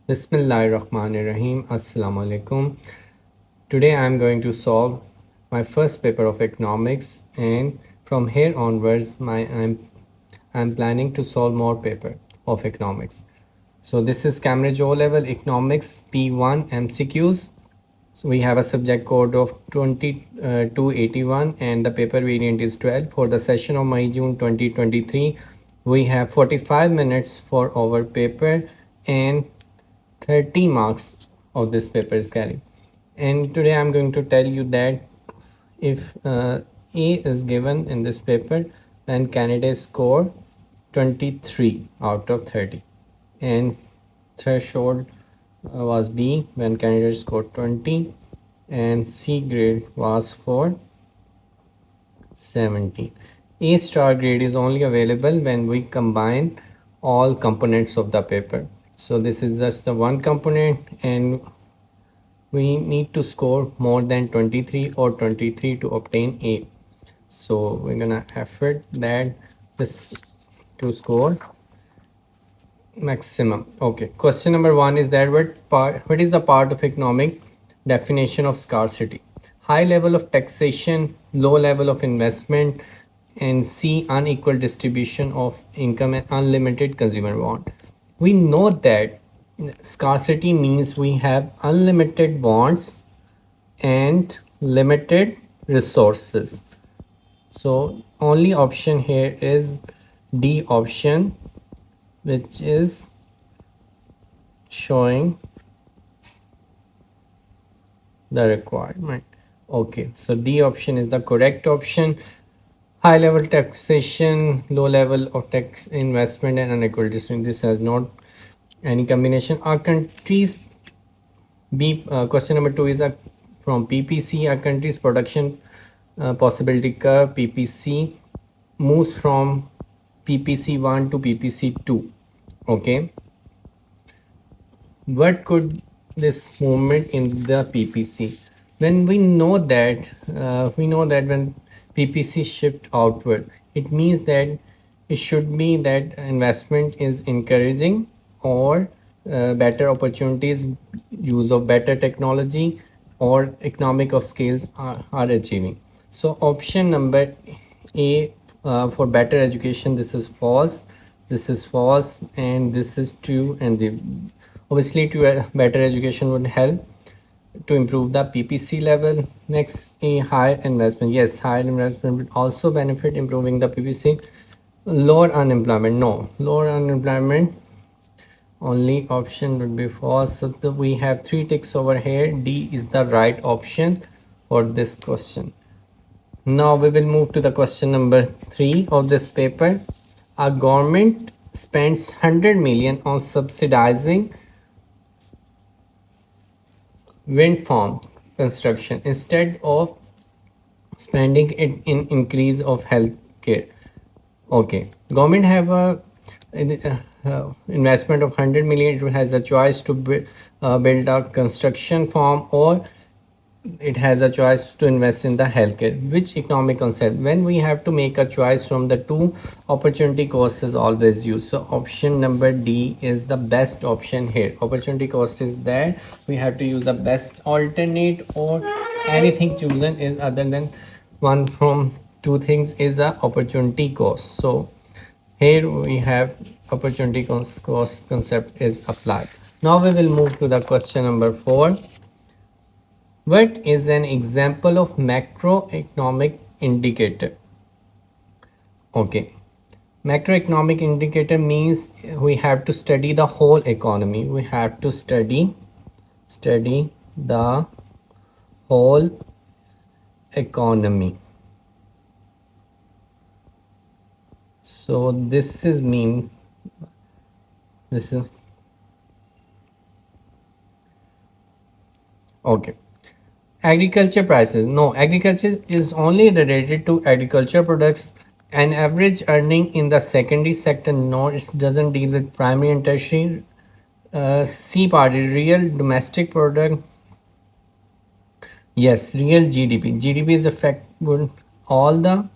Bismillahirrahmanirrahim. Assalamu alaikum. Today I am going to solve my first paper of economics, and from here onwards I'm planning to solve more paper of economics. So this is Cambridge O level economics P1 MCQs. So we have a subject code of 2281 and the paper variant is 12. For the session of May-June 2023, we have 45 minutes for our paper and 30 marks of this paper is carried. And today I'm going to tell you that if A is given in this paper, then candidate score 23 out of 30, and threshold was B when candidate scored 20, and C grade was for 17. A star grade is only available when we combine all components of the paper. So this is just the one component, and we need to score more than 23 or 23 to obtain A. So we're gonna effort that this to score maximum. Okay, question number 1 is that what is the part of economic definition of scarcity? High level of taxation, low level of investment, and C, unequal distribution of income and unlimited consumer want. We know that scarcity means we have unlimited wants and limited resources. So only option here is D option, which is showing the requirement. Okay, so D option is the correct option. High level taxation, low level of tax investment, and unequal distribution. This has not any combination. Our countries question number 2 is from PPC. Our country's production possibility curve PPC moves from PPC 1 to PPC 2. Okay, what could this movement in the PPC? When we know that when PPC shift outward, it means that it should be that investment is encouraging, or better opportunities, use of better technology, or economic of scales are achieving. So option number A for better education, this is false, and this is true. And obviously to better education would help to improve the PPC level. Next, a higher investment. Yes, higher investment would also benefit improving the PPC. Lower unemployment. No, lower unemployment, only option would be false. So we have 3 ticks over here. D is the right option for this question. Now we will move to the question number 3 of this paper. A government spends 100 million on subsidizing wind farm construction instead of spending it in increase of health care. Okay, government have a investment of 100 million. It has a choice to build a construction farm, or it has a choice to invest in the healthcare. Which economic concept? When we have to make a choice from the two, opportunity cost is always used. So option number D is the best option here. Opportunity cost is that we have to use the best alternate, or anything chosen is other than one from two things is a opportunity cost. So here we have opportunity cost concept is applied. Now we will move to the question number 4. What is an example of macroeconomic indicator? Okay, macroeconomic indicator means we have to study the whole economy. We have to study the whole economy. So this is okay. Agriculture prices. No, agriculture is only related to agriculture products and average earning in the secondary sector. No, it doesn't deal with primary and tertiary. C part is real domestic product. Yes, real GDP. GDP is affected all the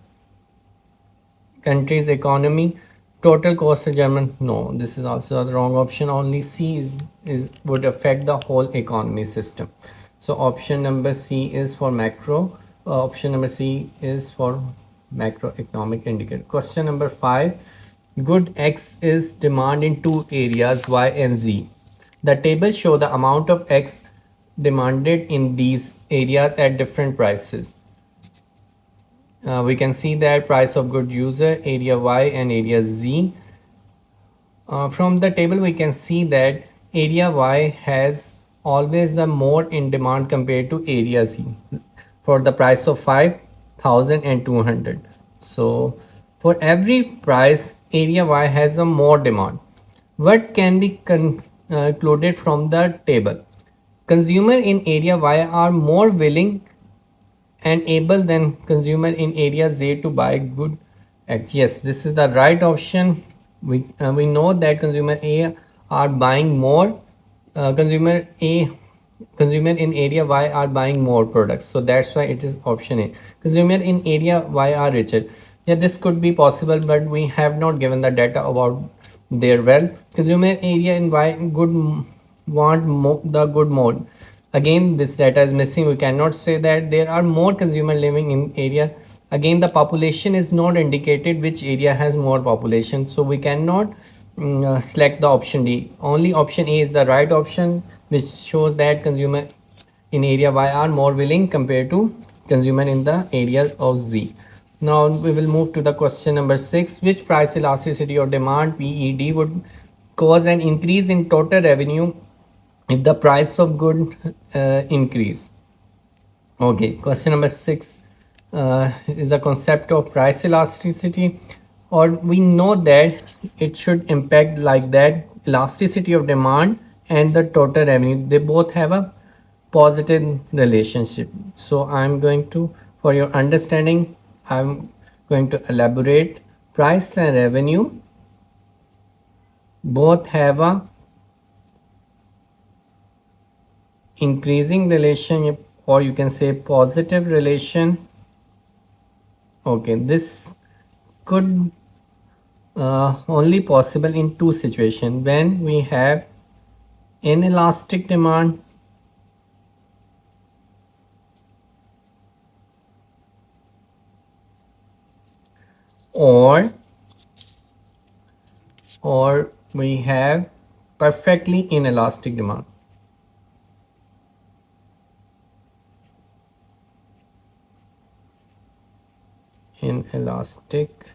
country's economy. Total cost adjustment, no, this is also the wrong option. Only C is would affect the whole economy system. So option number C is for macro. Option number C is for macroeconomic indicator. Question number 5. Good X is demand in two areas Y and Z. The table show the amount of X demanded in these areas at different prices. We can see that price of good user, area Y and area Z. From the table we can see that area Y has always the more in demand compared to area Z for the price of 5,000 and 200. So for every price area Y has a more demand. What can be concluded from the table? Consumer in area Y are more willing and able than consumer in area Z to buy good X. Yes, this is the right option. We know that consumer A are buying more. Consumer in area Y are buying more products. So that's why it is option A. Consumer in area Y are richer. Yeah, this could be possible, but we have not given the data about their wealth. Consumer area in Y good want the good mode. Again, this data is missing. We cannot say that there are more consumer living in area. Again, the population is not indicated which area has more population, so we cannot select the option D. Only option A is the right option, which shows that consumer in area Y are more willing compared to consumer in the area of Z. Now we will move to the question number 6. Which price elasticity or demand PED would cause an increase in total revenue if the price of good increase? Okay, question number 6 is the concept of price elasticity, or we know that it should impact like that elasticity of demand and the total revenue, they both have a positive relationship. So I'm going to, for your understanding, I'm going to elaborate. Price and revenue both have a increasing relation, or you can say positive relation. Okay, this could only possible in two situations: when we have inelastic demand or we have perfectly inelastic demand. Inelastic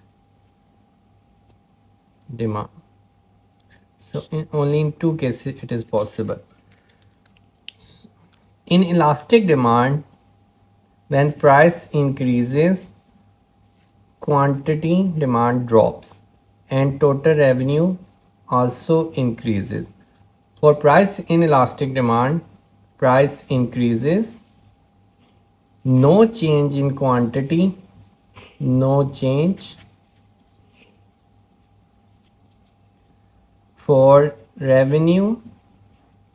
demand. So only in two cases it is possible. In elastic demand, when price increases, quantity demand drops and total revenue also increases. For price inelastic demand, price increases, no change in quantity, no change. For revenue,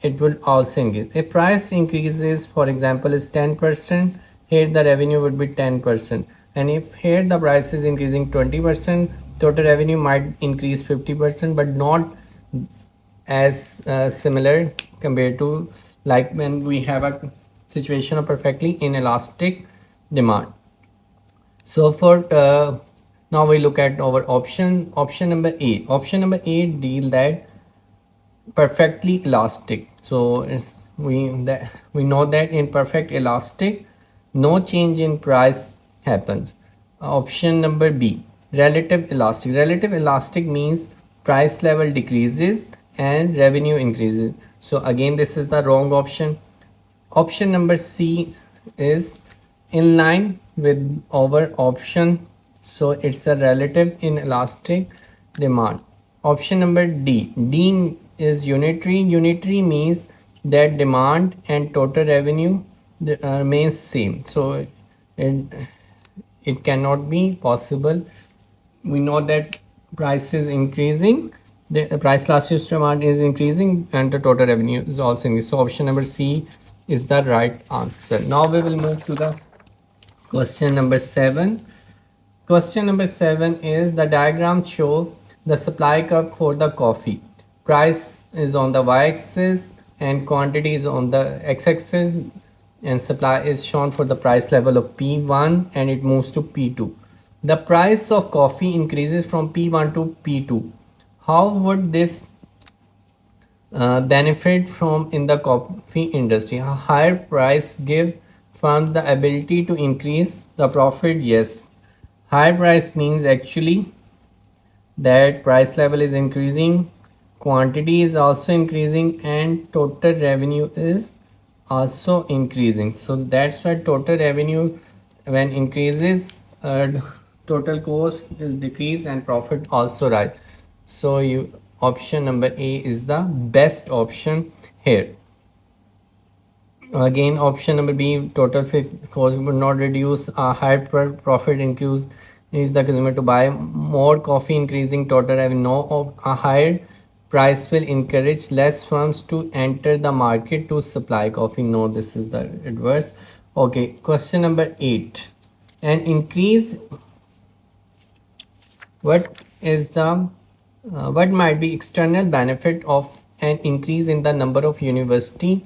it will also increase. If price increases, for example, is 10%, here the revenue would be 10%. And if here the price is increasing 20%, total revenue might increase 50%, but not as similar compared to like when we have a situation of perfectly inelastic demand. So for now we look at our option number A. Option number A deal that perfectly elastic. So we know that in perfect elastic, no change in price happens. Option number B, relative elastic. Relative elastic means price level decreases and revenue increases. So again, this is the wrong option. Option number C is in line with our option, so it's a relative inelastic demand. Option number D, D is unitary. Unitary means that demand and total revenue remains same, so it cannot be possible. We know that price is increasing, the price elasticity demand is increasing and the total revenue is also increasing. So option number C is the right answer. Now we will move to the question number 7. Question number 7 is the diagram show the supply curve for the coffee. Price is on the y-axis and quantity is on the x-axis, and supply is shown for the price level of P1 and it moves to P2. The price of coffee increases from P1 to P2. How would this benefit from in the coffee industry? A higher price give firms the ability to increase the profit? Yes. Higher price means actually that price level is increasing, quantity is also increasing, and total revenue is also increasing. So that's why total revenue when increases, total cost is decreased and profit also rise. So you option number A is the best option here. Again, option number B, total fixed cost would not reduce. A higher profit increase is the consumer to buy more coffee, increasing total revenue. No, a higher price will encourage less firms to enter the market to supply coffee. No, this is the adverse. Okay, question number 8. An increase, what is the what might be external benefit of an increase in the number of university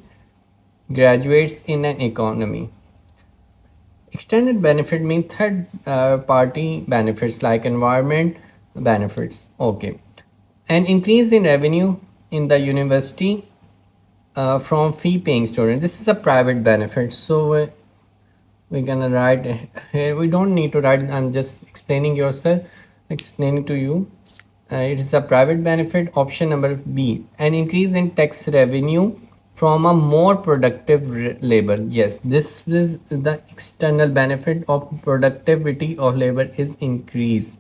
graduates in an economy? Extended benefit means third party benefits like environment benefits. Okay. An increase in revenue in the university from fee paying students. This is a private benefit. So we're gonna write here. We don't need to write. I'm just explaining to you. It is a private benefit. Option number B. An increase in tax revenue from a more productive labor. Yes, this is the external benefit of productivity of labor is increased.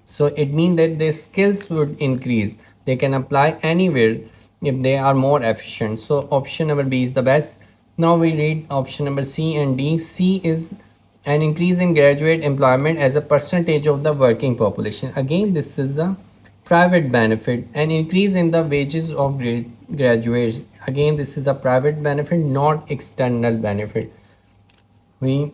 So it means that their skills would increase. They can apply anywhere if they are more efficient. So option number B is the best. Now we read option number C and D. C is an increase in graduate employment as a percentage of the working population. Again, this is a private benefit. An increase in the wages of graduates. Again, this is a private benefit, not external benefit. We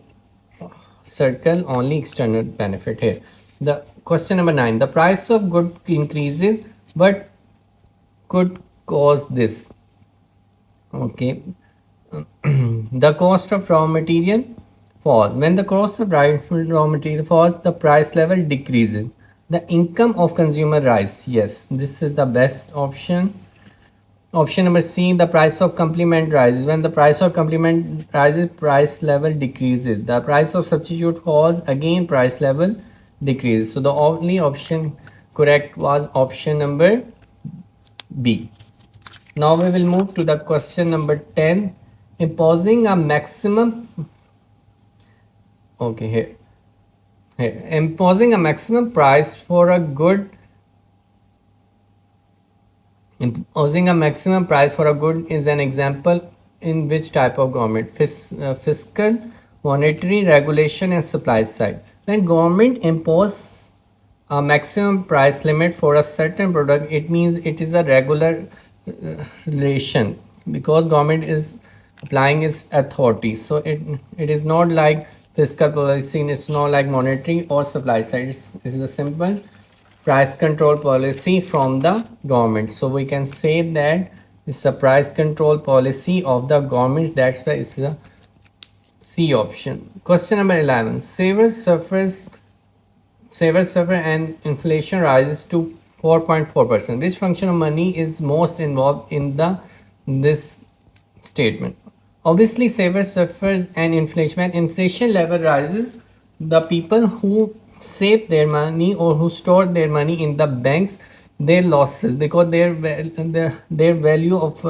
circle only external benefit here. The question number 9. The price of good increases, but could cause this. Okay. The cost of raw material falls. When the cost of raw material falls, the price level decreases. The income of consumer rise. Yes, this is the best option. Option number C, the price of complement rises. When the price of complement rises, price level decreases. The price of substitute falls, again price level decreases. So the only option correct was option number B. Now we will move to the question number 10. Imposing a maximum, okay, here. Imposing a maximum price for a good. Imposing a maximum price for a good is an example in which type of government? Fiscal, monetary, regulation, and supply side. When government impose a maximum price limit for a certain product, it means it is a regular relation because government is applying its authority. So it is not like fiscal policy, it's not like monetary or supply side. It's a simple price control policy from the government. So we can say that it's a price control policy of the government. That's why it's the C option. Question number 11. Savers suffer and inflation rises to 4.4%. Which function of money is most involved in this statement? Obviously, savers suffers and inflation. When inflation level rises, the people who save their money or who store their money in the banks, their losses because their value of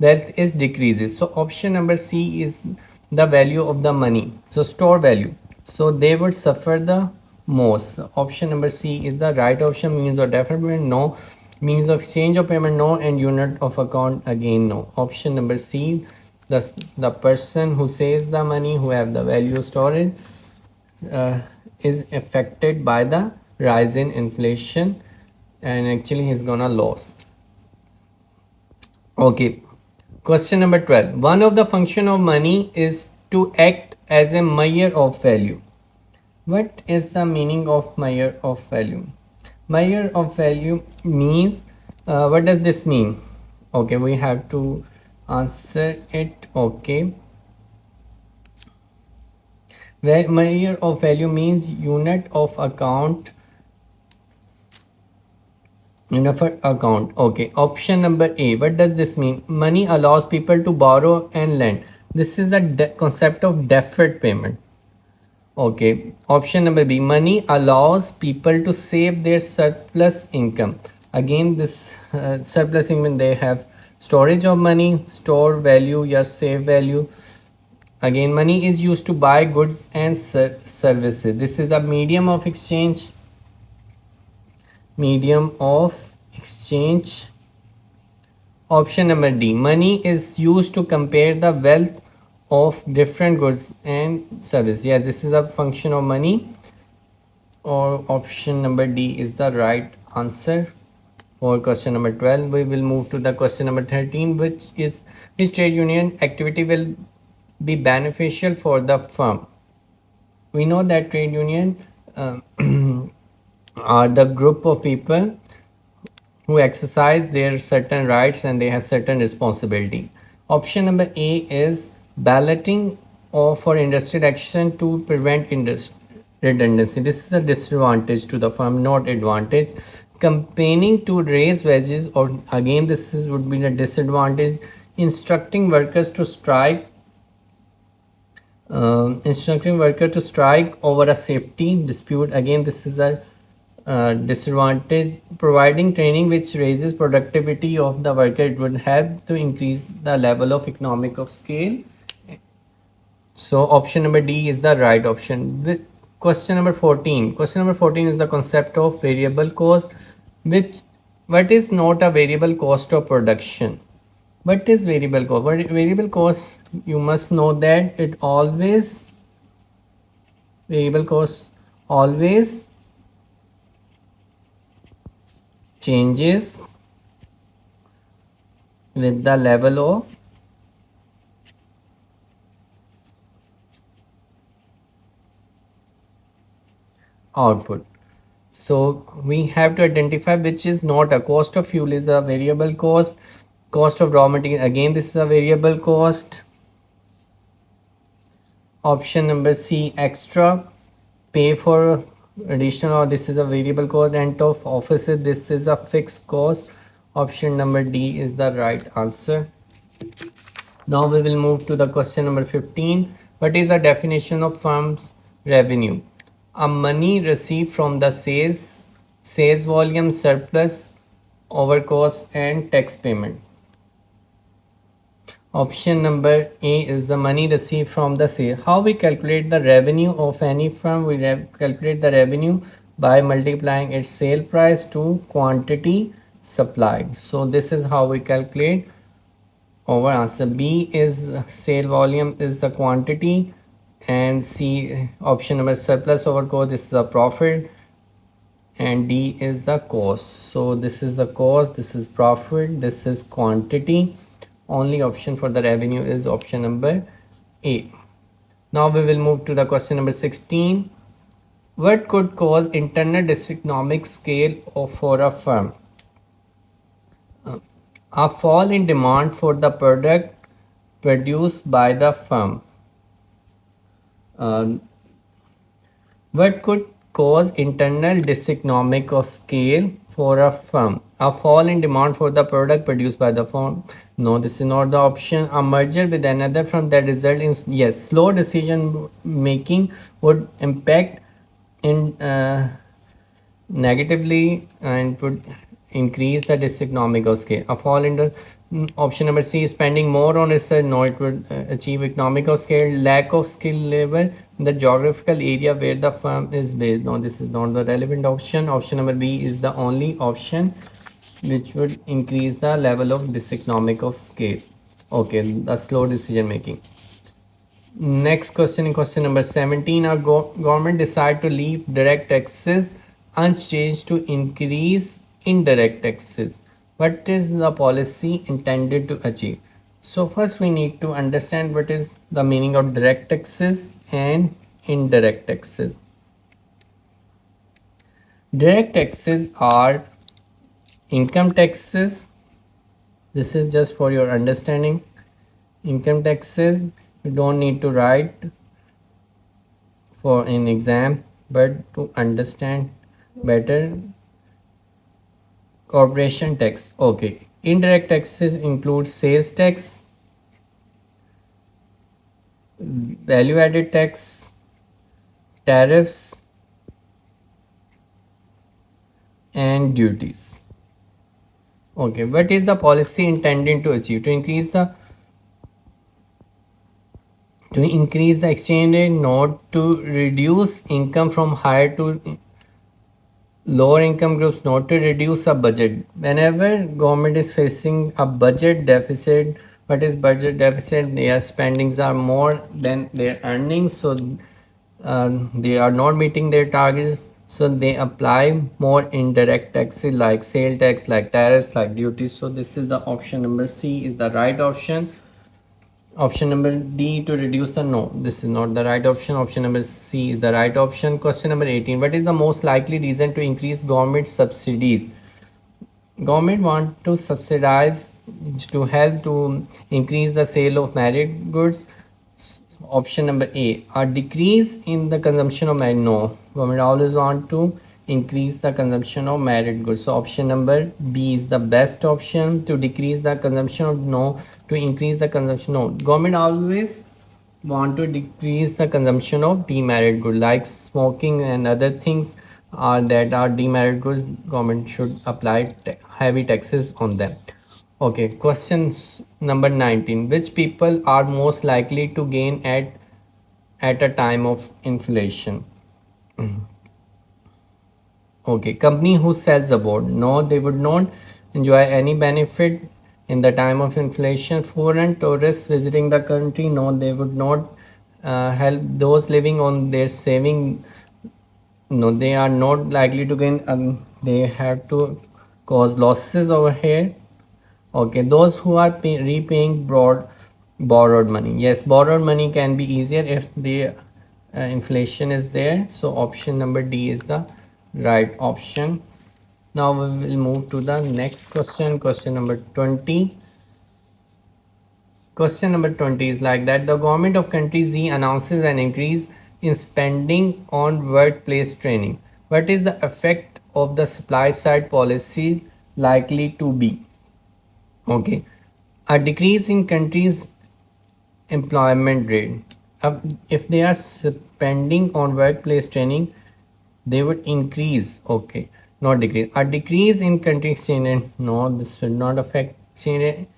wealth is decreases. So option number C is the value of the money. So store value. So they would suffer the most. Option number C is the right option. Means of deferment, no. Means of exchange of payment, no. And unit of account, again, no. Option number C, the person who saves the money, who have the value storage, is affected by the rise in inflation, and actually he's gonna lose. Okay, question number 12. One of the function of money is to act as a measure of value. What is the meaning of measure of value? Measure of value means, what does this mean? Okay, we have to answer it. Okay, where measure of value means unit of account, unit of account. Okay, option number A, what does this mean? Money allows people to borrow and lend. This is the concept of deferred payment. Okay, option number B, money allows people to save their surplus income. Again, this surplus income, they have storage of money, store value, or save value. Again, money is used to buy goods and services. This is a medium of exchange. Medium of exchange. Option number D, money is used to compare the wealth of different goods and services. Yeah, this is a function of money. Or option number D is the right answer for question number 12. We will move to the question number 13, which is which trade union activity will be beneficial for the firm. We know that trade union are the group of people who exercise their certain rights and they have certain responsibility. Option number A is balloting or for industrial action to prevent redundancy. This is a disadvantage to the firm, not advantage. Campaigning to raise wages, or again this would be a disadvantage. Instructing workers to strike, instructing worker to strike over a safety dispute. Again, this is a disadvantage. Providing training which raises productivity of the worker, it would help to increase the level of economic of scale. So option number D is the right option. With question number 14. Question number 14 is the concept of variable cost, which what is not a variable cost of production. What is variable cost? Variable cost, you must know that it always, variable cost always changes with the level of output. So we have to identify which is not a cost of fuel is a variable cost. Cost of raw material, again this is a variable cost. Option number C, extra pay for additional, or this is a variable cost. Rent of offices, this is a fixed cost. Option number D is the right answer. Now we will move to the question number 15. What is the definition of firm's revenue? A money received from the sales volume, surplus over cost and tax payment. Option number A is the money received from the sale. How we calculate the revenue of any firm? We calculate the revenue by multiplying its sale price to quantity supplied. So this is how we calculate. Our answer B is sale volume is the quantity, and C, option number surplus over cost, this is the profit, and D is the cost. So this is the cost, this is profit, this is quantity. Only option for the revenue is option number A. Now we will move to the question number 16. What could cause internal diseconomic scale for a firm? A fall in demand for the product produced by the firm. What could cause internal diseconomic of scale for a firm? A fall in demand for the product produced by the firm. No, this is not the option. A merger with another firm that result in, yes, slow decision making would impact in negatively and would increase the diseconomic of scale. A fall in the option number C, spending more on research. No, it would achieve economic of scale. Lack of skilled labor in the geographical area where the firm is based. No, this is not the relevant option. Option number B is the only option which would increase the level of diseconomic of scale. Okay, the slow decision making. Next question, in question number 17, our government decide to leave direct taxes unchanged to increase indirect taxes. What is the policy intended to achieve? So first we need to understand what is the meaning of direct taxes and indirect taxes. Direct taxes are income taxes. This is just for your understanding. Income taxes you don't need to write for an exam, but to understand better. Corporation tax. Okay. Indirect taxes include sales tax, value added tax, tariffs, and duties. Okay. What is the policy intended to achieve? To increase the exchange rate, not to reduce income from higher to lower income groups, not to reduce a budget. Whenever government is facing a budget deficit, what is budget deficit? Their spendings are more than their earnings, so they are not meeting their targets, so they apply more indirect taxes like sale tax, like tariffs, like duties. So this is the option number C is the right option. Option number D to reduce the no. This is not the right option. Option number C is the right option. Question number 18. What is the most likely reason to increase government subsidies? Government want to subsidize to help to increase the sale of merit goods. Option number A, a decrease in the consumption of merit. No, government always want to increase the consumption of merit goods. So option number B is the best option. To decrease the consumption of no, to increase the consumption. No, government always want to decrease the consumption of demerit goods like smoking and other things that are demerit goods. Government should apply heavy taxes on them. Okay, questions number 19. Which people are most likely to gain at a time of inflation? Okay, company who sells abroad. No, they would not enjoy any benefit in the time of inflation. Foreign tourists visiting the country. No, they would not help those living on their saving. No, they are not likely to gain. They have to cause losses over here. Okay, those who are repaying borrowed money. Yes, borrowed money can be easier if the inflation is there. So option number D is the right option. Now we will move to the next question. Question number 20. Question number 20 is like that. The government of country Z announces an increase in spending on workplace training. What is the effect of the supply side policy likely to be? Okay, a decrease in countries' employment rate. If they are spending on workplace training, they would increase. Okay, not decrease. A decrease in country exchange rate. No, this will not affect exchange rate.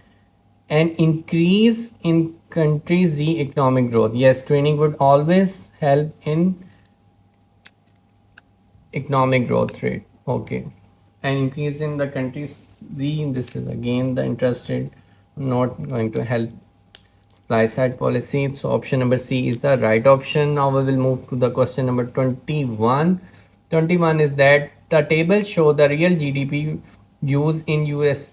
An increase in country Z economic growth. Yes, training would always help in economic growth rate. Okay, an increase in the country's Z. This is again the interest rate. Not going to help supply side policy. So option number C is the right option. Now we will move to the question number 21. 21 is that the table show the real GDP use in US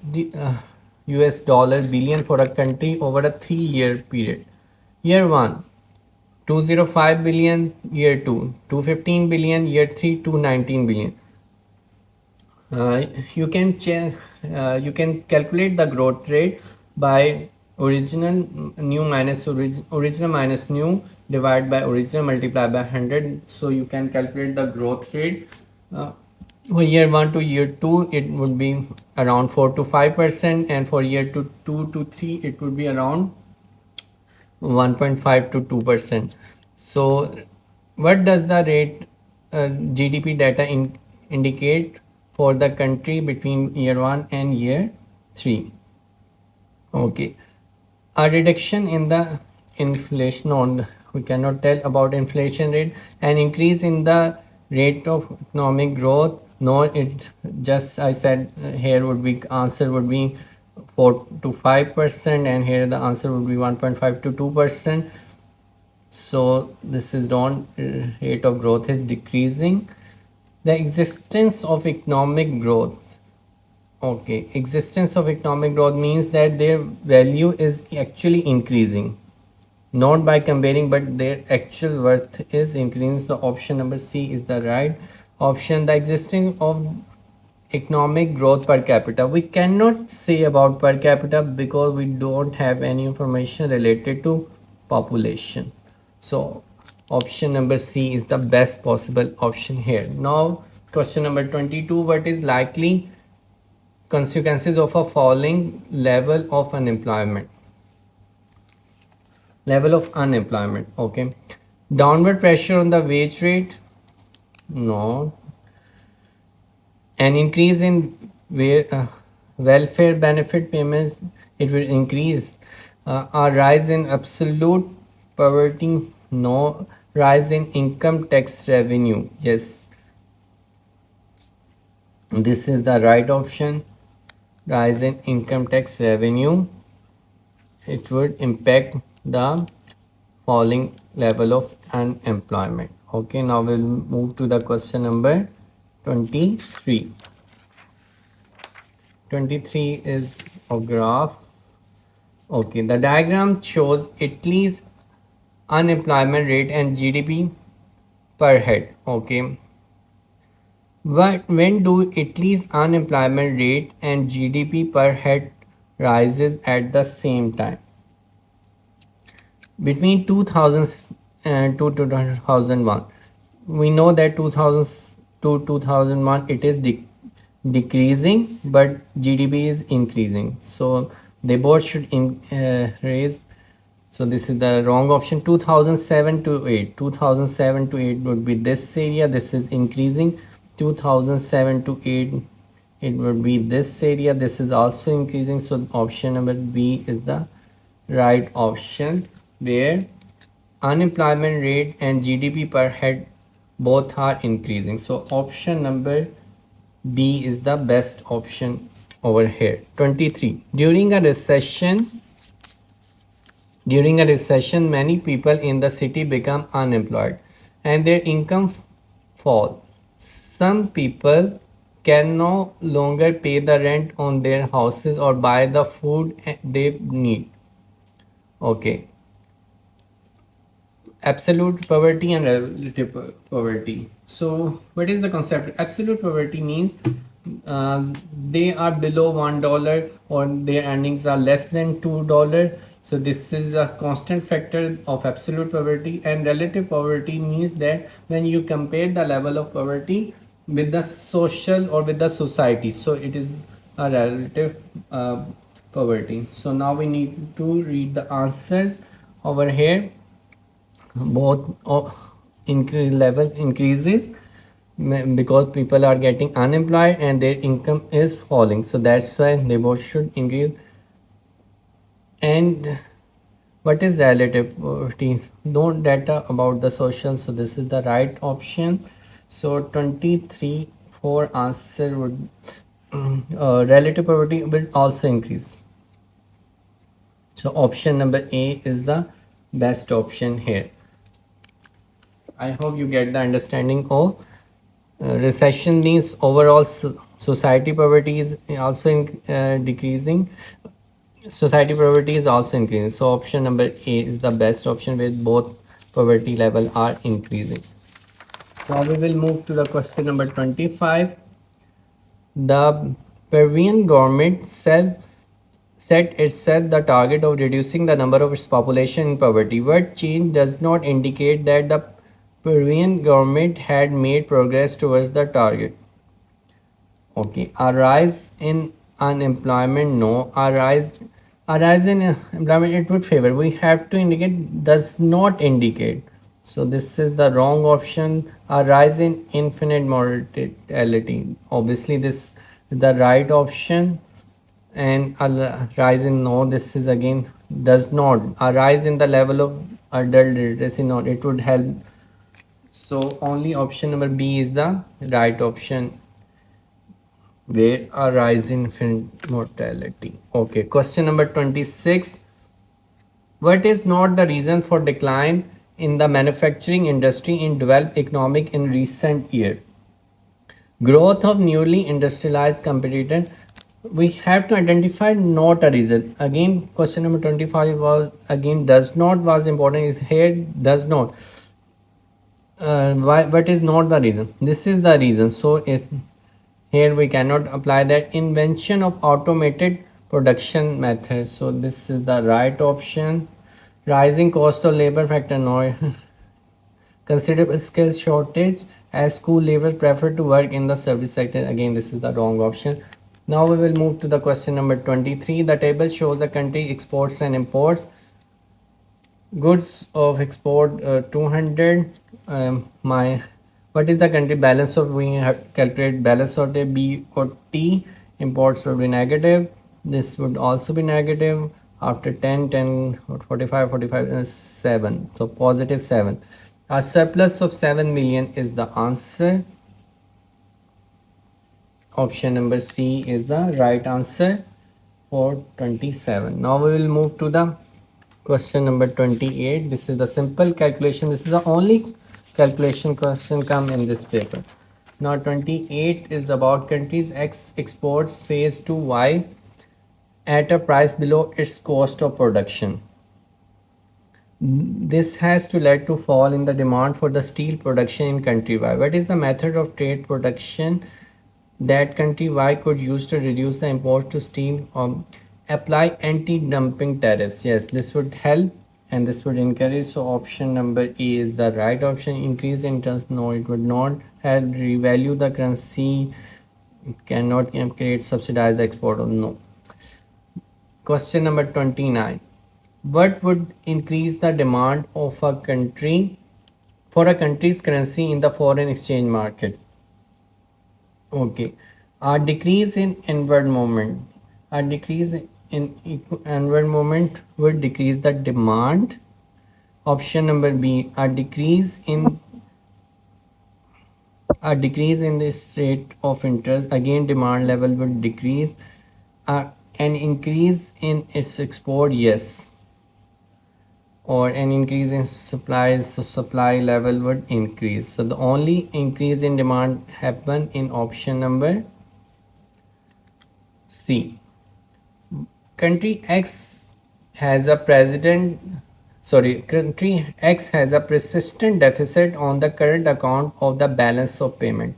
dollar billion for a country over a 3-year period. Year 1, 205 billion. Year 2, 215 billion. Year 3, 219 billion. Uh, you can you can calculate the growth rate by original minus new divided by original multiplied by 100. So you can calculate the growth rate. For year 1 to year 2 it would be around 4 to 5%, and for year 2 to 3 it would be around 1.5 to 2%. So what does the rate GDP data indicate for the country between year 1 and year 3? Okay, a reduction in the inflation on, we cannot tell about inflation rate. An increase in the rate of economic growth. No, it just I said here would be answer would be 4 to 5%, and here the answer would be 1.5 to 2%. So this is non rate of growth is decreasing. The existence of economic growth. Okay, existence of economic growth means that their value is actually increasing, not by comparing, but their actual worth is increasing. So option number C is the right Option, the existing of economic growth per capita. We cannot say about per capita because we don't have any information related to population. So option number C is the best possible option here. Now question number 22, what is likely consequences of a falling level of unemployment? Okay, downward pressure on the wage rate, no. An increase in welfare benefit payments, it will increase. A rise in absolute poverty, no. Rise in income tax revenue, yes. This is the right option. Rise in income tax revenue, it would impact the falling level of unemployment. Okay, now we'll move to the question number 23. 23 is a graph. Okay, the diagram shows Italy's unemployment rate and GDP per head. Okay, when do Italy's unemployment rate and GDP per head rises at the same time? Between 2000 and 2001. We know that 2000 to 2001 it is decreasing, but GDP is increasing. So they both should raise. So this is the wrong option. 2007 to 8. 2007 to 8 would be this area. This is increasing. 2007 to 8 it would be this area. This is also increasing. So option number B is the right option, where unemployment rate and GDP per head both are increasing. So option number B is the best option over here. 23. During a recession, many people in the city become unemployed and their income fall. Some people can no longer pay the rent on their houses or buy the food they need. Okay, absolute poverty and relative poverty. So what is the concept? Absolute poverty means they are below $1 or their earnings are less than $2. So this is a constant factor of absolute poverty. And relative poverty means that when you compare the level of poverty with the social or with the society, so it is a relative poverty. So now we need to read the answers over here. Both level increases because people are getting unemployed and their income is falling, so that's why they both should increase. And what is relative poverty? No data about the social, so this is the right option. So 23 for answer would relative poverty will also increase. So option number A is the best option here. I hope you get the understanding of recession means overall society poverty is also decreasing. Society poverty is also increasing. So option number A is the best option, where both poverty level are increasing. Now we will move to the question number 25. The Peruvian government set itself the target of reducing the number of its population in poverty. What change does not indicate that the Peruvian government had made progress towards the target? Okay, a rise in unemployment, no. A rise in employment, it would favor. We have to indicate does not indicate. So this is the wrong option. A rise in infinite mortality. Obviously this is the right option. And a rise in, no, this is again does not. A rise in the level of adult literacy, no, it would help. So only option number B is the right option, where a rise in infant mortality. Okay, question number 26. What is not the reason for decline in the manufacturing industry in developed economic in recent year? Growth of newly industrialized competitors. We have to identify not a reason. Again, question number 25 was again does not was important. Is here does not. Why? What is not the reason? This is the reason. So if here we cannot apply that invention of automated production methods. So this is the right option. Rising cost of labor factor no. Considerable skills shortage as school leavers prefer to work in the service sector. Again, this is the wrong option. Now we will move to the question number 23. The table shows a country exports and imports. Goods of export 200. My what is the country balance of, we have calculate balance of the B or T. Imports would be negative. This would also be negative. After 10, 10 or 45, 45 is 7. So positive 7. A surplus of 7 million is the answer. Option number C is the right answer for 27. Now we will move to the question number 28. This is the simple calculation. This is the only calculation question come in this paper. Now 28 is about countries X exports sales to Y at a price below its cost of production. This has to lead to fall in the demand for the steel production in country Y. What is the method of trade production that country Y could use to reduce the import to steel? Apply anti-dumping tariffs. Yes, this would help and this would encourage. So option number E is the right option. Increase interest? No, it would not. Help revalue the currency? It cannot create subsidize the export of, no. Question number 29. What would increase the demand of a country for a country's currency in the foreign exchange market? Okay, a decrease in inward movement. A decrease in inward movement would decrease the demand. Option number B, a decrease in this rate of interest. Again, demand level would decrease. An increase in its export, yes. Or an increase in supplies, so supply level would increase. So the only increase in demand happen in option number C. Country X has a country X has a persistent deficit on the current account of the balance of payment.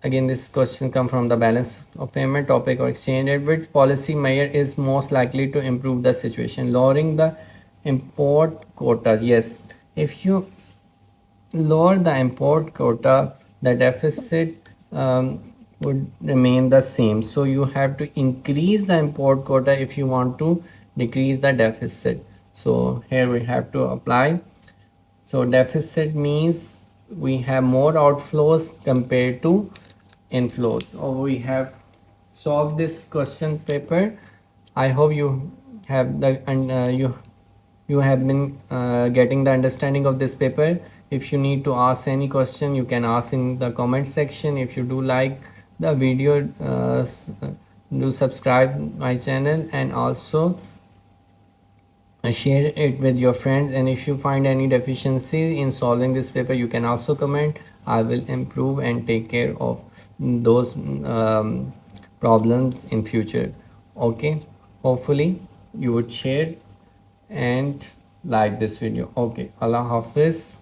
Again, this question comes from the balance of payment topic or exchange rate. Which policy measure is most likely to improve the situation? Lowering the import quota. Yes, if you lower the import quota, the deficit would remain the same. So you have to increase the import quota if you want to decrease the deficit. So here we have to apply. So deficit means we have more outflows compared to inflows. We have solved this question paper. I hope you have the you have been getting the understanding of this paper. If you need to ask any question, you can ask in the comment section. If you do like the video, do subscribe my channel and also share it with your friends. And if you find any deficiency in solving this paper, you can also comment. I will improve and take care of those problems in future. Okay, hopefully you would share and like this video. Okay, Allah Hafiz.